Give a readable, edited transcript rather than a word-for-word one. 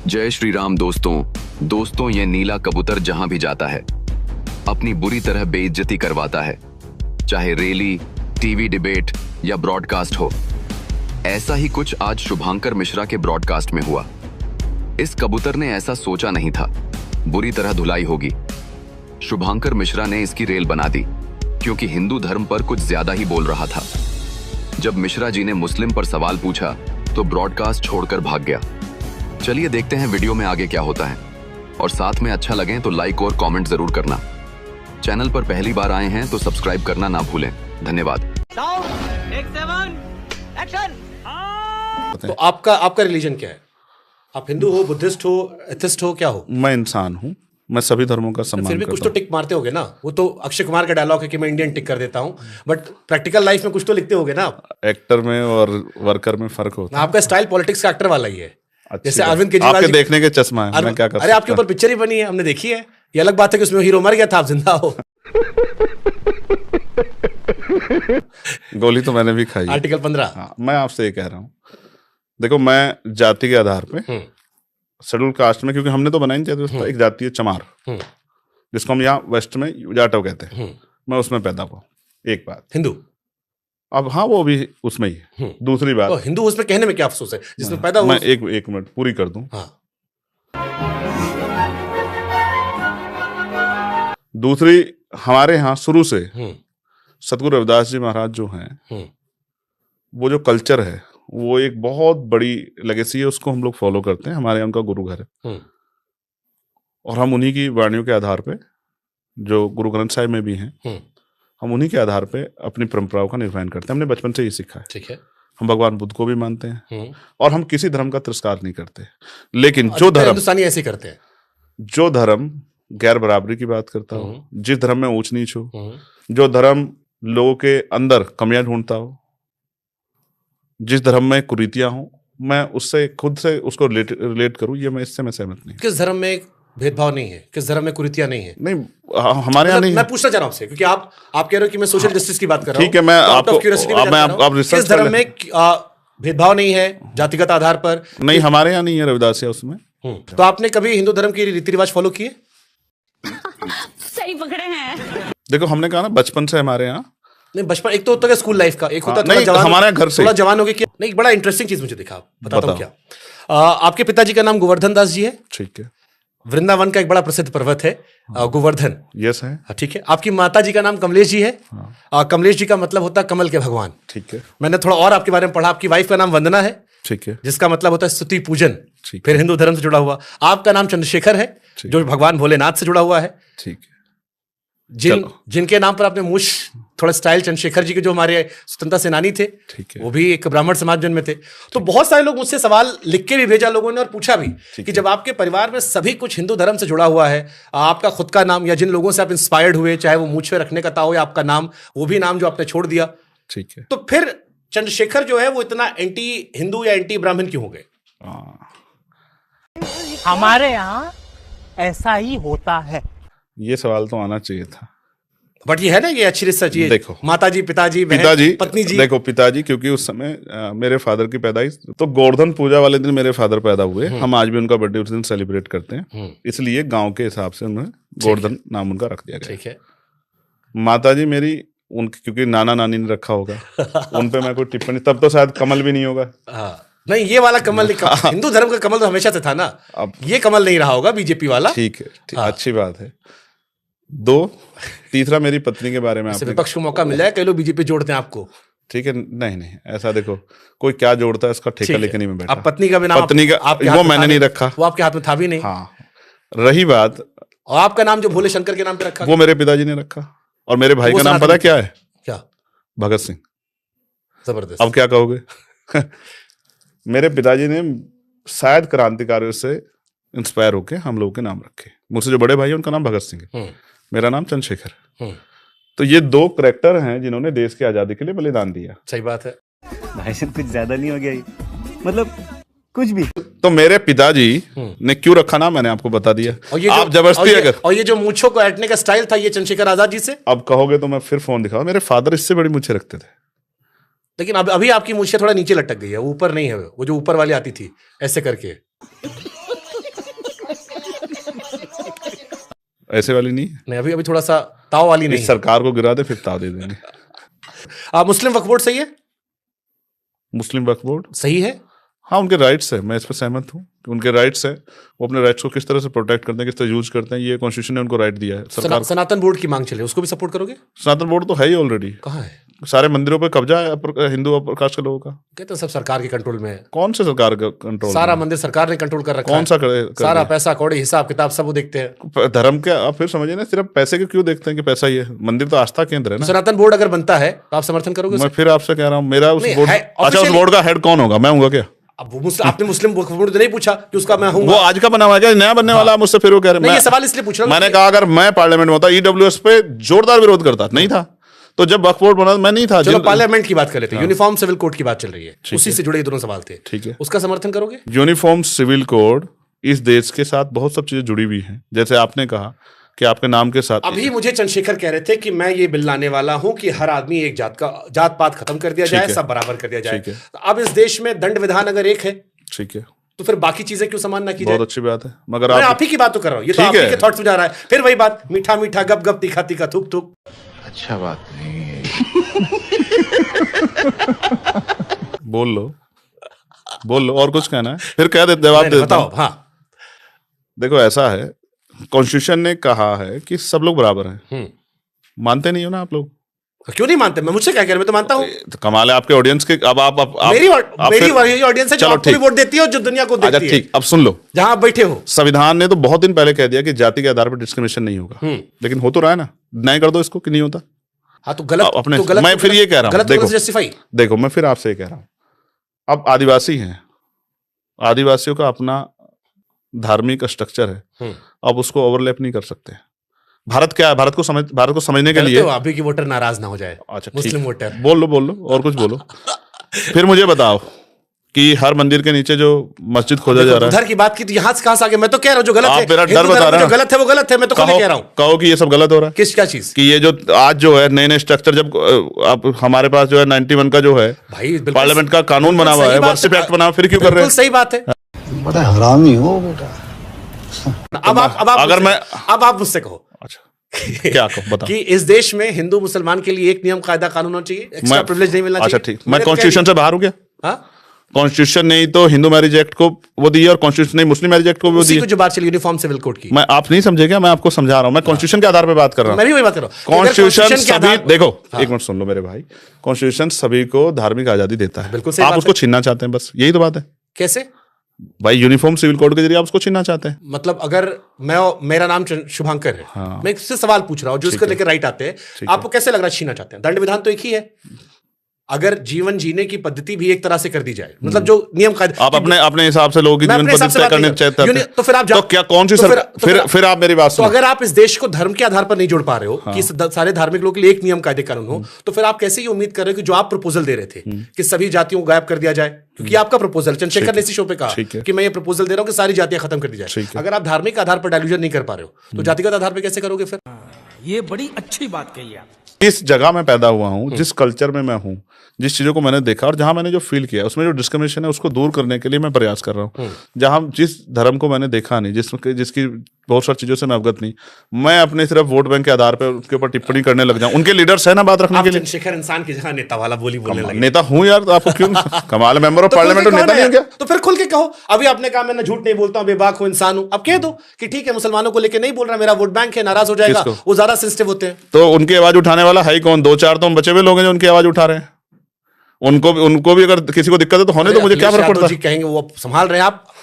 जय श्री राम दोस्तों ये नीला कबूतर जहां भी जाता है अपनी बुरी तरह बेइज्जती करवाता है, चाहे रैली, टीवी डिबेट या ब्रॉडकास्ट हो। ऐसा ही कुछ आज शुभांकर मिश्रा के ब्रॉडकास्ट में हुआ। इस कबूतर ने ऐसा सोचा नहीं था बुरी तरह धुलाई होगी। शुभांकर मिश्रा ने इसकी रेल बना दी क्योंकि हिंदू धर्म पर कुछ ज्यादा ही बोल रहा था। जब मिश्रा जी ने मुस्लिम पर सवाल पूछा तो ब्रॉडकास्ट छोड़कर भाग गया। चलिए देखते हैं वीडियो में आगे क्या होता है, और साथ में अच्छा लगे तो लाइक और कमेंट जरूर करना। चैनल पर पहली बार आए हैं तो सब्सक्राइब करना ना भूलें। धन्यवाद। तो आपका रिलीजन क्या है? आप हिंदू हो, बुद्धिस्ट हो, एथिस्ट हो, क्या हो? मैं इंसान हूँ, मैं सभी धर्मों का सम्मान फिर भी करता कुछ तो टिक मारते होगे ना। वो तो अक्षय कुमार का डायलॉग है कि मैं इंडियन टिक कर देता हूँ, बट प्रैक्टिकल लाइफ में कुछ तो लिखते होगे ना आप। एक्टर में और वर्कर में फर्क होता है। आपका स्टाइल पॉलिटिक्स का एक्टर वाला ही है। जैसे बात। अरविंद केजरीवाल आपके देखने के चश्मा है, मैं क्या कर अरे आपके ऊपर पिक्चर ही बनी है, हमने देखी है। ये अलग बात है कि उसमें हीरो मर गया था, आप जिंदा हो। गोली तो मैंने भी खाई। आर्टिकल 15। हाँ, मैं आपसे ये कह रहा हूँ, देखो मैं जाति के आधार पे शेड्यूल कास्ट में, क्योंकि हमने तो बनाई नहीं चाहिए, एक जाति है चमार, जिसको हम यहाँ वेस्ट में जाटव कहते हैं, मैं उसमें पैदा हुआ। एक बात हिंदू, अब हाँ वो भी उसमें ही है। दूसरी बात, तो हिंदू उसमें कहने में क्या अफसोस है जिसमें पैदा हुआ? मैं एक मिनट पूरी कर दूं। हाँ। दूसरी, हमारे यहाँ शुरू से सतगुरु रविदास जी महाराज जो हैं, वो जो कल्चर है वो एक बहुत बड़ी लेगेसी है, उसको हम लोग फॉलो करते हैं। हमारे यहाँ उनका गुरु घर है और हम उन्हीं की वाणियों के आधार पे, जो गुरु ग्रंथ साहिब में भी हैं, हम उन्हीं के आधार पे अपनी परंपराओं का निर्वहन करते हैं। हमने बचपन से ही सीखा है। ठीक है। हम भगवान बुद्ध को भी मानते हैं और हम किसी धर्म का तिरस्कार नहीं करते, लेकिन जो धर्म, हिंदुस्तानी ऐसे करते हैं, जो धर्म गैर बराबरी की बात करता हो, जिस धर्म में ऊंच नीच हो, जो धर्म लोगों के अंदर कमियां ढूंढता हो, जिस धर्म में कुरीतियां हो, मैं उससे खुद से उसको रिलेट करूं, ये मैं इससे मैं सहमत नहीं। किस धर्म में भेदभाव नहीं है? किस धर्म में कुरीतियां नहीं है? नहीं, हमारे यहाँ नहीं। मैं पूछना चाह रहा हूं आपसे, क्योंकि आप कह रहे हो कि मैं सोशल जस्टिस की बात कर रहा हूं। ठीक है, मैं आपको किस धर्म में भेदभाव नहीं है जातिगत आधार पर? नहीं, हमारे यहाँ नहीं है रविदास उसमें। तो आपने कभी हिंदू धर्म के रीति रिवाज फॉलो किए? सही पकड़े हैं। देखो, हमने कहा ना बचपन से हमारे यहाँ। नहीं, बचपन एक तो होता है स्कूल लाइफ का, एक होता है नहीं, हमारे घर से थोड़ा जवान हो गया। नहीं, बड़ा इंटरेस्टिंग चीज मुझे दिखा, बताता हूँ क्या। आपके पिताजी का नाम गोवर्धन दास जी है। ठीक है। वृंदावन का एक बड़ा प्रसिद्ध पर्वत है गोवर्धन। यस है। ठीक है। आपकी माता जी का नाम कमलेश जी है। कमलेश जी का मतलब होता है कमल के भगवान। ठीक है। मैंने थोड़ा और आपके बारे में पढ़ा। आपकी वाइफ का नाम वंदना है। ठीक है। जिसका मतलब होता है स्तुति पूजन, ठीक। फिर हिंदू धर्म से जुड़ा हुआ। आपका नाम चंद्रशेखर है, जो भगवान भोलेनाथ से जुड़ा हुआ है। ठीक है। जिनके नाम पर आपने मुझ थोड़ा स्टाइल, चंद्रशेखर जी के जो हमारे स्वतंत्रता सेनानी थे, ठीक है, वो भी एक ब्राह्मण समाज में थे। तो बहुत सारे लोग मुझसे सवाल लिख के भी भेजा लोगों ने, और पूछा भी कि जब आपके परिवार में सभी कुछ हिंदू धर्म से जुड़ा हुआ है, आपका खुद का नाम या जिन लोगों से आप इंस्पायर्ड हुए, चाहे वो मूंछ पे रखने का था हो या आपका नाम, वो भी नाम जो आपने छोड़ दिया, ठीक है, तो फिर चंद्रशेखर जो है वो इतना एंटी हिंदू या एंटी ब्राह्मण क्यों हो गए? हमारे यहाँ ऐसा ही होता है। ये सवाल तो आना चाहिए था, बट ये है ना, ये अच्छी रिसर्च। ये देखो, माताजी, पिताजी, पत्नी जी। देखो, पिताजी, क्योंकि उस समय मेरे फादर की पैदाइश तो गोवर्धन पूजा वाले दिन मेरे फादर पैदा हुए। हम आज भी उनका बर्थडे उस दिन सेलिब्रेट करते हैं, इसलिए गांव के हिसाब से उन्हें गोवर्धन नाम उनका रख दिया गया। ठीक है। माताजी मेरी, उनकी क्योंकि नाना नानी ने रखा होगा, उन पे मैं कोई टिप्पणी, तब तो शायद कमल भी नहीं होगा। नहीं, ये वाला कमल नहीं, हिंदू धर्म का कमल तो हमेशा से था ना। अब ये कमल नहीं रहा होगा बीजेपी वाला। ठीक है, अच्छी बात है। तीसरा, मेरी पत्नी के बारे में विपक्ष को मौका मिल जाए, कई लोग बीजेपी जोड़ते हैं आपको। ठीक है, नहीं, ऐसा देखो, कोई क्या जोड़ता है उसका ठेका लेके नहीं मैं बैठा। आप पत्नी का भी नाम, पत्नी का वो मैंने नहीं रखा, वो आपके हाथ में था भी नहीं। हाँ, रही बात, और आपका नाम जो भोले शंकर के नाम पे रखा, वो मेरे पिताजी ने रखा। और मेरे भाई का नाम पता क्या है? क्या? भगत सिंह। जबरदस्त। अब क्या कहोगे? मेरे पिताजी ने शायद क्रांतिकारियों से इंस्पायर होके हम लोगों के नाम रखे। मुझसे जो बड़े भाई है उनका नाम भगत सिंह है, मेरा नाम चंद्रशेखर। तो ये दो करैक्टर हैं जिन्होंने देश की आजादी के लिए बलिदान दिया। सही बात है भाई साहब, कुछ ज्यादा नहीं हो गया ये? मतलब कुछ भी। तो मेरे पिताजी ने क्यों रखा नाम मैंने आपको बता दिया। आप जबरदस्ती अगर, और ये जो मूंछों को ऐटने का स्टाइल था, ये चंद्रशेखर आजाद जी से। अब कहोगे तो मैं फिर फोन दिखाऊं, मेरे फादर इससे बड़ी मूंछें रखते थे। लेकिन अभी आपकी मूंछें थोड़ा नीचे लटक गई है, ऊपर नहीं है। वो जो ऊपर वाली आती थी ऐसे करके, ऐसे वाली नहीं है। नहीं, अभी अभी थोड़ा सा ताव वाली नहीं इस सरकार को गिरा दे फिर ताव दे देंगे। मुस्लिम वक्फ बोर्ड सही है? मुस्लिम वक्फ बोर्ड सही है। हाँ, उनके राइट्स है, मैं इस पर सहमत हूँ। उनके राइट्स है, वो अपने राइट्स को किस तरह से प्रोटेक्ट करते हैं, किस तरह यूज करते हैं, ये कॉन्स्टिट्यूशन ने उनको राइट दिया है। सरकार सनातन बोर्ड की मांग चले, उसको भी सपोर्ट करोगे? सनातन बोर्ड तो है ही ऑलरेडी। कहाँ है? सारे मंदिरों पे कब्जा है हिंदू अपर कास्ट के लोगों का। कहते हैं सब सरकार के कंट्रोल में है। कौन से सरकार का कंट्रोल? सारा मंदिर सरकार ने कंट्रोल कर रखा है। कौन सा सारा पैसा कौड़ी हिसाब किताब सब वो देखते हैं। धर्म के आप फिर समझिए ना, सिर्फ पैसे के क्यों देखते हैं कि पैसा ही है? मंदिर तो आस्था केंद्र है ना। सनातन बोर्ड अगर बनता है तो आप समर्थन करोगे? मैं फिर आपसे कह रहा हूँ, मेरा उस नहीं, बोर्ड, है, अच्छा उस officially- बोर्ड का हेड कौन होगा? मैं हूँगा क्या? अब आपने मुस्लिम वक्फ बोर्ड तो नहीं पूछा कि उसका मैं हूँ? वो आज का बना हुआ है क्या? नया बनने वाला? मुझसे फिर वो कह रहे नहीं, ये सवाल इसलिए पूछ रहा हूँ मैंने कि- कहा अगर मैं पार्लियामेंट में होता, ईडब्ल्यूएस पे जोरदार विरोध करता, नहीं था। तो जब वक्फ बोर्ड बना मैं नहीं था। चलो पार्लियामेंट की बात कर लेते हैं। यूनिफॉर्म सिविल कोड की बात चल रही है, उसी से जुड़े ये दोनों सवाल थे। ठीक है, उसका समर्थन करोगे? यूनिफॉर्म सिविल कोड इस देश के साथ बहुत सब चीजें जुड़ी हुई हैं। जैसे आपने कहा कि आपके नाम के साथ, अभी मुझे चंद्रशेखर कह रहे थे कि मैं ये बिल लाने वाला हूं कि हर आदमी एक जात पात खत्म कर दिया जाए, सब बराबर कर दिया जाए। ठीक है। तो अब इस देश में दंड विधान अगर एक है, ठीक है, तो फिर बाकी चीजें क्यों समान ना की जाए? बहुत अच्छी बात है, मगर मैं आप ही की बात तो कर रहा हूं, ये तो ठीक आप ही है। के थॉट्स में जा रहा है। फिर वही बात, मीठा मीठा गप गप तीखा तीखा थूक थूक। अच्छा बात नहीं है। बोल लो और कुछ कहना है फिर कह दे, जवाब दे देता बताओ। हूं। हाँ, देखो ऐसा है, कॉन्स्टिट्यूशन ने कहा है कि सब लोग बराबर हैं। मानते नहीं हो ना आप लोग? क्यों नहीं मानते? मैं मुझसे क्या कह रहे, मैं तो मानता हूँ। तो कमाल है आपके ऑडियंस के। अब आप मेरी ऑडियंस है जो चलो आपको भी ठीक। वोट देती है और जो दुनिया को अच्छा देती है, ठीक, अब सुन लो। जहां आप बैठे हो। संविधान ने तो बहुत दिन पहले कह दिया कि जाति के आधार पर डिस्क्रिमिनेशन नहीं होगा, लेकिन हो तो रहा है ना। नहीं कर दो इसको कि नहीं होता। हाँ, तो गलत अपने तो गलत मैं फिर ये कह रहा हूं, गलत देखो जस्टिफाई। देखो मैं फिर आपसे ये कह रहा हूं, अब आदिवासी हैं, आदिवासियों का अपना धार्मिक स्ट्रक्चर है, अब उसको ओवरलैप नहीं कर सकते। भारत क्या है? भारत को समझने के लिए अभी की वोटर नाराज ना हो जाए। अच्छा मुस्लिम वोटर। बोल लो और कुछ बोलो। फिर मुझे बताओ कि हर मंदिर के नीचे जो मस्जिद खोदा जा रहा है, उधर की बात की तो यहाँ से कहाँ से आ गया? मैं तो कह रहा हूँ जो गलत आप है, मेरा डर हिंदू बता धर्म में रहे जो हैं। गलत है वो गलत है, मैं तो कह रहा हूँ। कहो कि ये सब गलत हो रहा है। किस क्या चीज? कि ये जो आज जो है नए स्ट्रक्चर, जब आप हमारे पास जो है 91 का जो है भाई पार्लियामेंट का कानून बना हुआ है, वर्शिप एक्ट बना, फिर क्यों कर रहे हैं? सही बात है। बड़ा हरामी हो बेटा। अब आप मुझसे कहो। अच्छा क्या कहो, बताओ। कि इस देश में हिंदू मुसलमान के लिए एक नियम कायदा कानून होना चाहिए, एक्स्ट्रा प्रिविलेज नहीं मिलना चाहिए। अच्छा ठीक, मैं कॉन्स्टिट्यूशन से बाहर हो गया। हाँ, कॉन्स्टिट्यूशन ने तो हिंदू मैरिज एक्ट को वो दी और कॉन्स्टिट्यूशन ने मुस्लिम मैरिज एक्ट को वो उसी दी। को जो बात चली यूनिफॉर्म सिविल कोड की, मैं आप नहीं समझे क्या? मैं आपको समझा रहा हूं, मैं कॉन्स्टिट्यूशन के आधार पर बात कर रहा हूं। मैं भी वही बात कर रहा हूं। कॉन्स्टिट्यूशन के सभी, आधार- देखो हाँ। एक मिनट सुन लो मेरे भाई, कॉन्स्टिट्यूशन सभी को धार्मिक आजादी देता है। बिल्कुल सही आप बात उसको है। छीनना चाहते हैं, बस यही तो बात है कैसे? भाई, यूनिफॉर्म सिविल कोड के जरिए आप उसको छीनना चाहते हैं। मतलब अगर मेरा नाम शुभांकर है, हाँ। मैं इससे सवाल पूछ रहा हूं, जो इसको लेकर राइट आते हैं, आपको कैसे लग रहा है छीनना चाहते हैं? दंड विधान तो एक ही है। अगर जीवन जीने की पद्धति भी एक तरह से कर दी जाए, मतलब जो नियम कायदे, आप अपने हिसाब से लोगों की मैं जीवन अपने हिसाब से पद्धति बात करने नहीं चाहते कर- हैं, तो फिर आप तो क्या कौन सी फिर आप मेरी बात तो सुनो। अगर आप इस देश को धर्म के आधार पर नहीं जोड़ पा रहे हो कि सारे धार्मिक लोगों के लिए एक नियम कायदे कानून हो, तो फिर आप कैसे ये उम्मीद कर रहे हो कि जो आप प्रपोजल दे रहे थे कि सभी जातियों को गायब कर दिया जाए, क्योंकि आपका प्रपोजल चंद्रशेखर ने इसी शो पे कहा कि मैं ये प्रपोजल दे रहा हूं कि सारी जातियां खत्म कर दी जाए। अगर आप धार्मिक आधार पर डायल्यूजन नहीं कर पा रहे हो तो जातिगत आधार पर कैसे करोगे? फिर ये बड़ी अच्छी बात कही आप। जिस जगह में पैदा हुआ हूं, जिस कल्चर में मैं हूं, जिस चीजों को मैंने देखा और जहां मैंने जो फील किया, उसमें जो डिस्क्रिमिनेशन है उसको दूर करने के लिए मैं प्रयास कर रहा हूं। जहां जिस धर्म को मैंने देखा नहीं, जिसकी बहुत सारी चीजों से मैं अवगत नहीं, मैं अपने सिर्फ वोट बैंक के आधार पर उसके ऊपर टिप्पणी करने लग जाऊं। उनके लीडर्स है ना बात रखने के लिए। चंद्रशेखर इंसान की जगह नेता वाला बोलने लगे। नेता हूं यार, तो आपको क्यों कमाल है, मेंबर ऑफ पार्लियामेंट और नेता नहीं हो क्या? तो फिर खुल के कहो। अभी आपने कहा मैं झूठ नहीं बोलता हूं, बेबाक हूं, इंसान हूं। अब कह दो कि ठीक है, मुसलमानों को लेकर नहीं बोल रहा, मेरा वोट बैंक है, नाराज हो जाएगा, वो ज्यादा सेंसिटिव होते हैं। तो उनकी आवाज उठाने वाला है कौन? 2-4 तो बचे हुए लोग हैं जो उनकी आवाज उठा रहे हैं। उनको भी अगर किसी को दिक्कत है तो होने दो, मुझे क्या फर्क पड़ता है? कहेंगे वो संभाल रहे हैं आप।